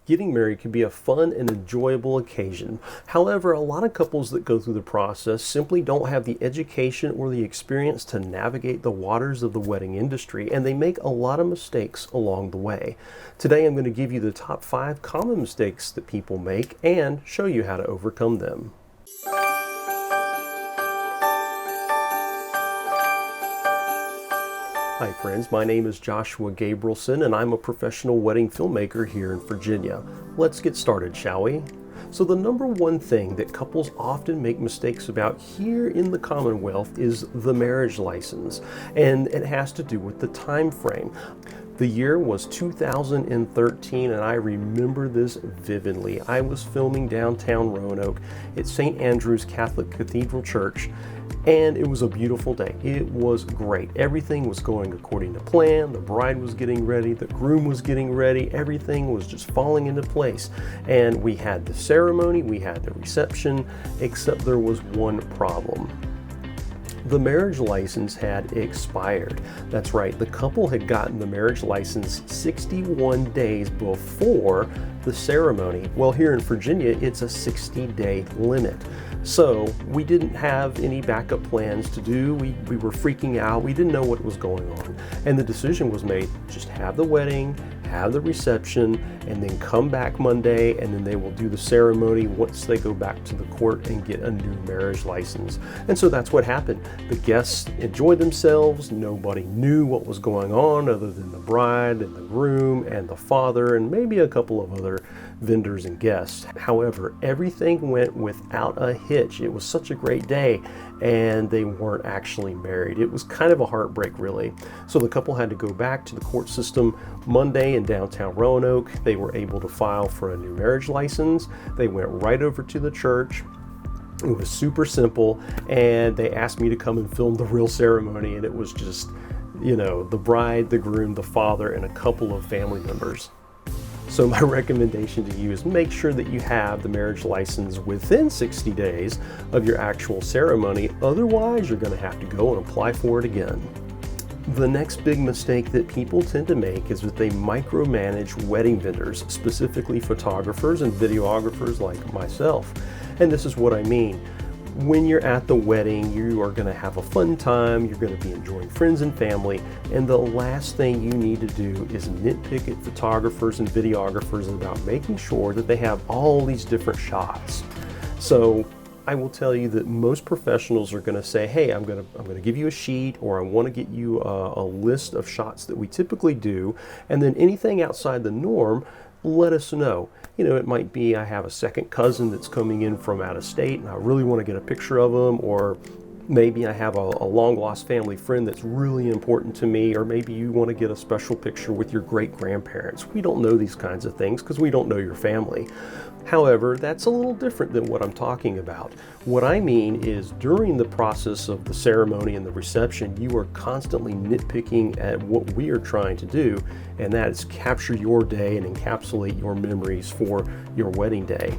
Getting married can be a fun and enjoyable occasion. However, a lot of couples that go through the process simply don't have the education or the experience to navigate the waters of the wedding industry, and they make a lot of mistakes along the way. Today, I'm going to give you the top 5 common mistakes that people make and show you how to overcome them. Hi friends, my name is Joshua Gabrielson and I'm a professional wedding filmmaker here in Virginia. Let's get started, shall we? So the number one thing that couples often make mistakes about here in the Commonwealth is the marriage license, and it has to do with the time frame. The year was 2013 and I remember this vividly. I was filming downtown Roanoke at St. Andrew's Catholic Cathedral Church, and it was a beautiful day. It was great. Everything was going according to plan. The bride was getting ready, the groom was getting ready, everything was just falling into place. And we had the ceremony, we had the reception, except there was one problem. The marriage license had expired. That's right, the couple had gotten the marriage license 61 days before the ceremony. Well, here in Virginia, it's a 60-day limit. So we didn't have any backup plans to do. We were freaking out. We didn't know what was going on. And the decision was made, just have the wedding, have the reception, and then come back Monday, and then they will do the ceremony once they go back to the court and get a new marriage license. And so that's what happened. The guests enjoyed themselves. Nobody knew what was going on other than the bride and the groom and the father and maybe a couple of other vendors and guests. However, everything went without a hitch. It was such a great day, and they weren't actually married. It was kind of a heartbreak, really. So the couple had to go back to the court system Monday in downtown Roanoke. They were able to file for a new marriage license. They went right over to the church. It was super simple, and they asked me to come and film the real ceremony, and it was just, the bride, the groom, the father, and a couple of family members. So my recommendation to you is make sure that you have the marriage license within 60 days of your actual ceremony. Otherwise, you're going to have to go and apply for it again. The next big mistake that people tend to make is that they micromanage wedding vendors, specifically photographers and videographers like myself. And this is what I mean. When you're at the wedding, you are going to have a fun time, you're going to be enjoying friends and family, and the last thing you need to do is nitpick at photographers and videographers about making sure that they have all these different shots. So I will tell you that most professionals are going to say, hey, I'm going to give you a sheet, or I want to get you a list of shots that we typically do, and then anything outside the norm, let us know. It might be I have a second cousin that's coming in from out of state and I really want to get a picture of them, or maybe I have a long-lost family friend that's really important to me, or maybe you want to get a special picture with your great-grandparents. We don't know these kinds of things because we don't know your family. However, that's a little different than what I'm talking about. What I mean is during the process of the ceremony and the reception, you are constantly nitpicking at what we are trying to do, and that is capture your day and encapsulate your memories for your wedding day.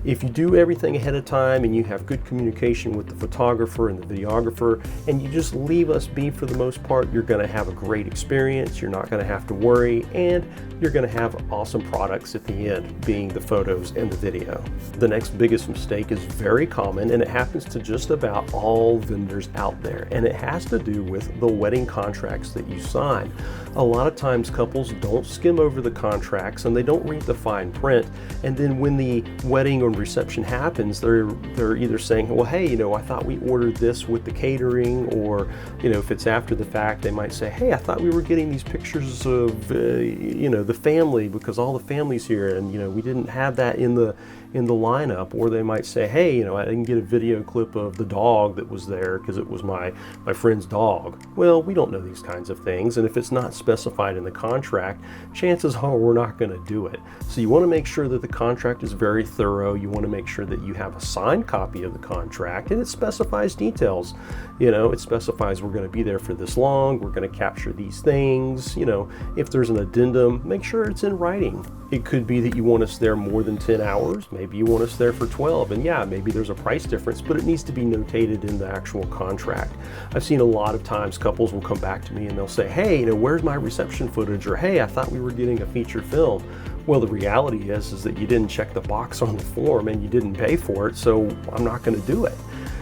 If you do everything ahead of time and you have good communication with the photographer and the videographer, and you just leave us be for the most part, you're going to have a great experience. You're not going to have to worry, and you're going to have awesome products at the end, being the photos and the video. The next biggest mistake is very common, and it happens to just about all vendors out there, and it has to do with the wedding contracts that you sign. A lot of times couples don't skim over the contracts and they don't read the fine print, and then when the wedding or reception happens, they're either saying, well, hey, I thought we ordered this with the catering, or if it's after the fact, they might say, hey, I thought we were getting these pictures of the family because all the family's here, and we didn't have that in the lineup. Or they might say, hey, I didn't get a video clip of the dog that was there because it was my friend's dog. Well, we don't know these kinds of things, and if it's not specified in the contract, chances are we're not going to do it. So you want to make sure that the contract is very thorough. You want to make sure that you have a signed copy of the contract, and it specifies details. It specifies we're going to be there for this long, we're going to capture these things. If there's an addendum, make sure it's in writing. It could be that you want us there more than 10 hours. Maybe you want us there for 12. And yeah, maybe there's a price difference, but it needs to be notated in the actual contract. I've seen a lot of times couples will come back to me and they'll say, hey, where's my reception footage? Or hey, I thought we were getting a feature film. Well, the reality is that you didn't check the box on the form and you didn't pay for it, so I'm not going to do it.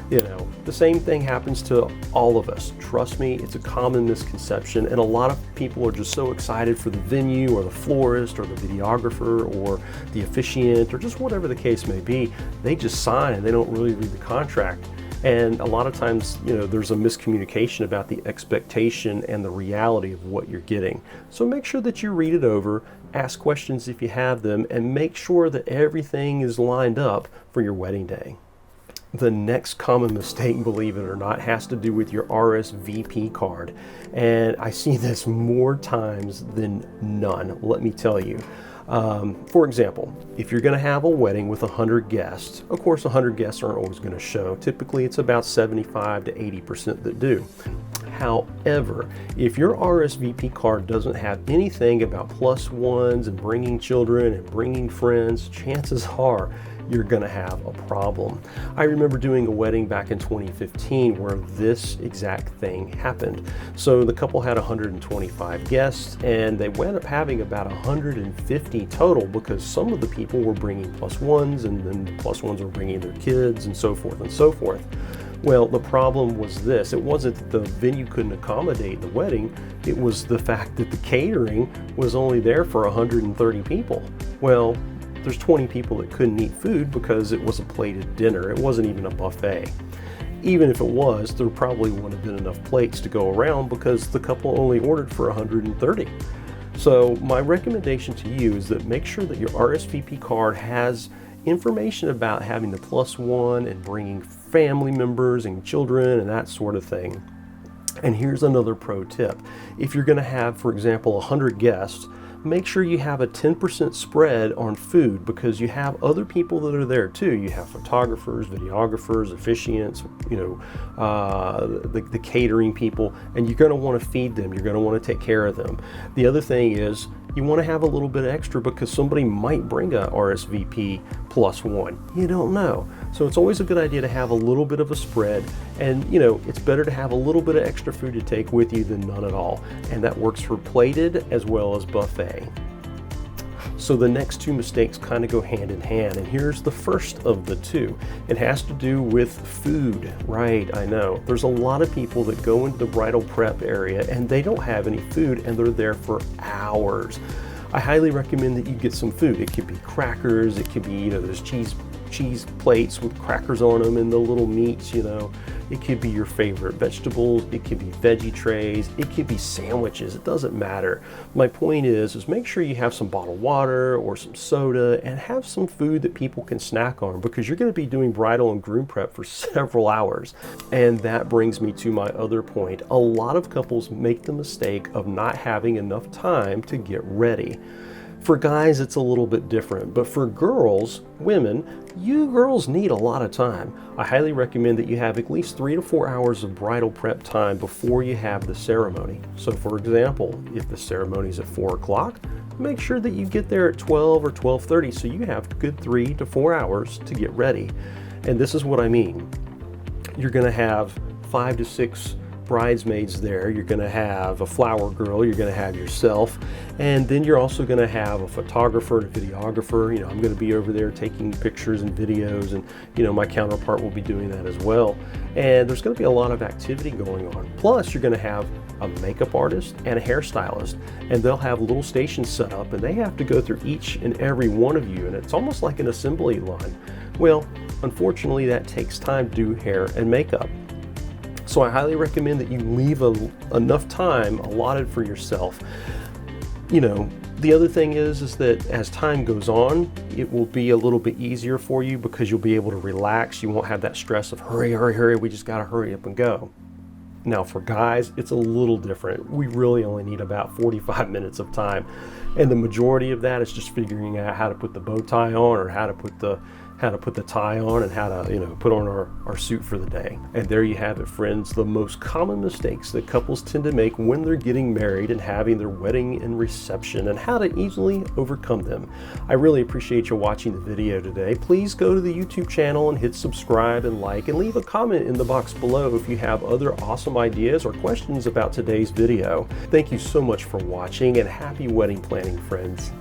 You know, the same thing happens to all of us. Trust me, it's a common misconception, and a lot of people are just so excited for the venue or the florist or the videographer or the officiant or just whatever the case may be. They just sign and they don't really read the contract. And a lot of times, you know, there's a miscommunication about the expectation and the reality of what you're getting. So make sure that you read it over, ask questions if you have them, and make sure that everything is lined up for your wedding day. The next common mistake, believe it or not, has to do with your RSVP card. And I see this more times than none, let me tell you. For example, if you're going to have a wedding with 100 guests, of course 100 guests aren't always going to show. Typically it's about 75 to 80% that do. However, if your RSVP card doesn't have anything about plus ones and bringing children and bringing friends, chances are you're going to have a problem. I remember doing a wedding back in 2015 where this exact thing happened. So the couple had 125 guests and they wound up having about 150 total because some of the people were bringing plus ones and then the plus ones were bringing their kids and so forth and so forth. Well, the problem was this. It wasn't that the venue couldn't accommodate the wedding. It was the fact that the catering was only there for 130 people. Well, there's 20 people that couldn't eat food because it was a plated dinner. It wasn't even a buffet. Even if it was, there probably wouldn't have been enough plates to go around because the couple only ordered for 130. So my recommendation to you is that make sure that your RSVP card has information about having the plus one and bringing family members and children and that sort of thing. And here's another pro tip. If you're going to have, for example, 100 guests, make sure you have a 10% spread on food because you have other people that are there too. You have photographers, videographers, officiants, you know, the catering people, and you're going to want to feed them. You're going to want to take care of them. The other thing is you want to have a little bit extra because somebody might bring a RSVP plus one. You don't know. So it's always a good idea to have a little bit of a spread, and you know, it's better to have a little bit of extra food to take with you than none at all. And that works for plated as well as buffet. So the next two mistakes kind of go hand in hand, and here's the first of the two. It has to do with food. Right, I know. There's a lot of people that go into the bridal prep area and they don't have any food and they're there for hours. I highly recommend that you get some food. It could be crackers, it could be, you know, there's cheese plates with crackers on them and the little meats, you know. It could be your favorite vegetables, it could be veggie trays, it could be sandwiches, it doesn't matter. My point is make sure you have some bottled water or some soda and have some food that people can snack on because you're going to be doing bridal and groom prep for several hours. And that brings me to my other point. A lot of couples make the mistake of not having enough time to get ready. For guys, it's a little bit different, but for girls, women, you girls need a lot of time. I highly recommend that you have at least 3 to 4 hours of bridal prep time before you have the ceremony. So for example, if the ceremony is at 4 o'clock, make sure that you get there at 12 or 12:30 so you have a good 3 to 4 hours to get ready. And this is what I mean. You're going to have 5 to 6 bridesmaids there. You're going to have a flower girl, you're going to have yourself, and then you're also going to have a photographer and a videographer. You know, I'm going to be over there taking pictures and videos, and you know, my counterpart will be doing that as well. And there's going to be a lot of activity going on. Plus you're going to have a makeup artist and a hairstylist, and they'll have little stations set up and they have to go through each and every one of you, and it's almost like an assembly line. Well, unfortunately that takes time to do hair and makeup. So I highly recommend that you leave enough time allotted for yourself. You know, the other thing is that as time goes on, it will be a little bit easier for you because you'll be able to relax. You won't have that stress of hurry, hurry, hurry, we just got to hurry up and go. Now for guys, it's a little different. We really only need about 45 minutes of time. And the majority of that is just figuring out how to put the bow tie on or how to put the tie on and how to, you know, put on our suit for the day. And there you have it, friends, the most common mistakes that couples tend to make when they're getting married and having their wedding and reception, and how to easily overcome them. I really appreciate you watching the video today. Please go to the YouTube channel and hit subscribe and like, and leave a comment in the box below if you have other awesome ideas or questions about today's video. Thank you so much for watching, and happy wedding planning, friends.